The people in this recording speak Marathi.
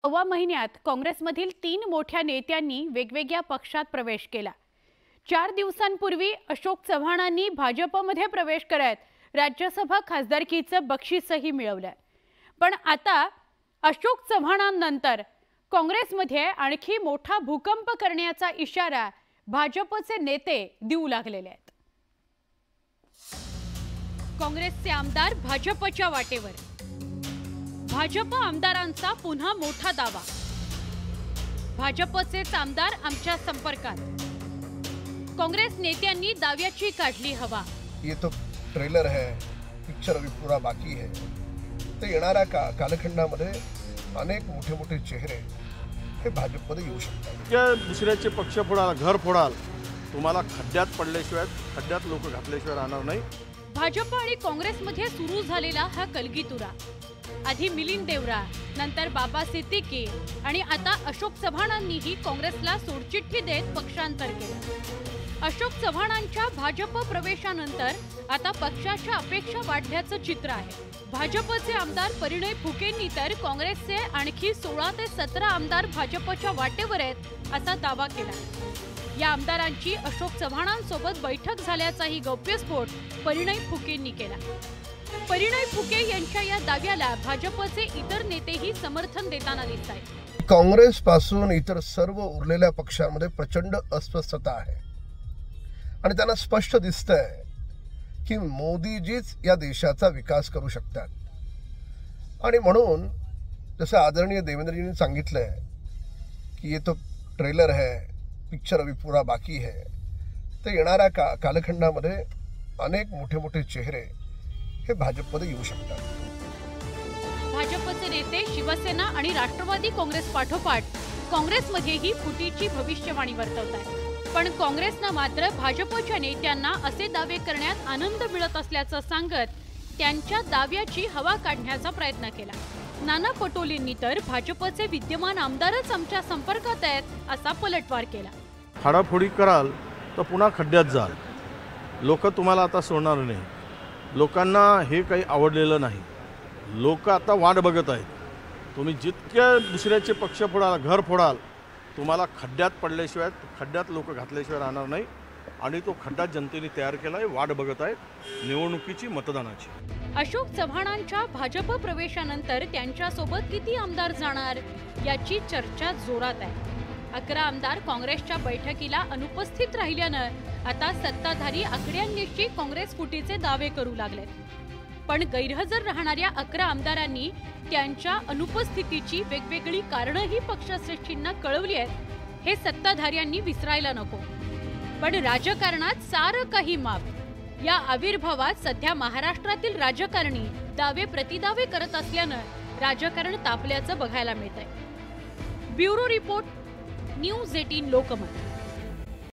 सव्वा महिन्यात काँग्रेसमधील 3 मोठ्या नेत्यांनी वेगवेगळ्या पक्षात प्रवेश केला। 4 दिवसांपूर्वी अशोक चव्हाणांनी भाजपमध्ये प्रवेश करत राज्यसभा खासदारकीचं बक्षीसही मिळवलं। पण आता अशोक चव्हाणांनंतर काँग्रेसमध्ये आणखी मोठा भूकंप करण्याचा इशारा भाजपचे नेते देऊ लागलेले आहेत। काँग्रेसचे आमदार भाजपच्या वाटेवर, भाजप आमदारांचा पुन्हा मोठा दावा। भाजपचेच आमदार आमच्या संपर्कात, काँग्रेस नेत्यांनी दाव्याची काढली हवा। ये तो ट्रेलर है, पिक्चर अभी पूरा बाकी है। तो येणाऱ्या कालखंडामध्ये अनेक मोठे मोठे चेहरे हे भाजपमध्ये येऊ शकतात। या दुसऱ्याचे पक्ष फोडाल, घर फोडाल, तुम्हाला खड्ड्यात पडल्याशिवाय, खड्ड्यात लोक घातल्याशिवाय राहणार नाही। भाजप आणि काँग्रेसमध्ये सुरू झालेला हा कलगीतुरा, आधी मिलिंद देवरा, नंतर बाबा सिद्दीकी आणि आता अशोक चव्हाणांनीही काँग्रेसला सोडचिठ्ठी देत पक्षांतर केलं। अशोक चव्हाणांच्या भाजप प्रवेशानंतर आता पक्षाच्या अपेक्षा वाढल्याचं चित्र आहे। भाजपचे आमदार परिणय फुकेंनी तर काँग्रेसचे आणखी 16 ते 17 आमदार भाजपच्या वाटेवर आहेत असा दावा केला। या आमदारांची अशोक चव्हाणांसोबत बैठक झाल्याचाही गौप्यस्फोट परिणय फुकेंनी केला। परिणय फुके यांच्या या दाव्याला भाजपचे इतर नेतेही समर्थन देताना दिसत आहेत। काँग्रेस पासून इतर सर्व उरलेल्या पक्षांमध्ये प्रचंड अस्वस्थता आहे आणि त्यांना स्पष्ट दिसतंय की मोदीजीच या देशाचा विकास करू शकतात। आणि म्हणून जसं आदरणीय देवेंद्रजींनी सांगितलंय की ये तो ट्रेलर है, पिक्चर अभी पूरा बाकी है। तर येणाऱ्या कालखंडामध्ये अनेक मोठे मोठे चेहरे हे भाजपमध्ये येऊ शकतात। भाजपचे नेते शिवसेना आणि राष्ट्रवादी काँग्रेस पाठोपाठ काँग्रेसमध्येही फुटीची भविष्यवाणी वर्तवतात। पण काँग्रेसनं मात्र भाजपच्या नेत्यांना असे दावे करण्यात आनंद मिळत असल्याचं सांगत त्यांच्या दाव्याची हवा काढण्याचा प्रयत्न केला। नाना पटोलेंनी तर भाजपचे विद्यमान आमदारच आमच्या संपर्कात आहेत असा पलटवार केला। फाडाफोडी कराल तर पुन्हा खड्ड्यात जाल, लोक तुम्हाला आता सोडणार नाही। लोकांना हे काही आवडलेलं नाही। लोक आता वाट बघत आहेत। तुम्ही जितक्या दुसऱ्याचे पक्ष फोडाल, घर फोडाल, तुम्हाला खड्ड्यात पडल्याशिवाय, खड्ड्यात लोक घातल्याशिवाय राहणार नाही। आणि तो खड्डा जनतेने तयार केलाय, वाट बघत आहेत निवडणुकीची, मतदानाची। अशोक चव्हाणांच्या भाजप प्रवेशानंतर त्यांच्यासोबत किती आमदार जाणार याची चर्चा जोरात आहे। 11 आमदार काँग्रेसच्या बैठकीला अनुपस्थित राहिल्यानं आता सत्ताधारी आकड्यांनिशी काँग्रेस फुटीचे दावे करू लागलेत। पण गैरहजर राहणाऱ्या 11 आमदारांनी त्यांच्या अनुपस्थितीची वेगवेगळी कारणंही पक्षश्रेष्ठींना कळवली आहेत हे सत्ताधाऱ्यांनी विसरायला नको। पण राजकारणात सारं काही माफ या आविर्भावात सध्या महाराष्ट्रातील राजकारणी दावे प्रतिदावे करत असल्यानं राजकारण तापल्याचं बघायला मिळतंय। Bureau report, news 18 Lokmat.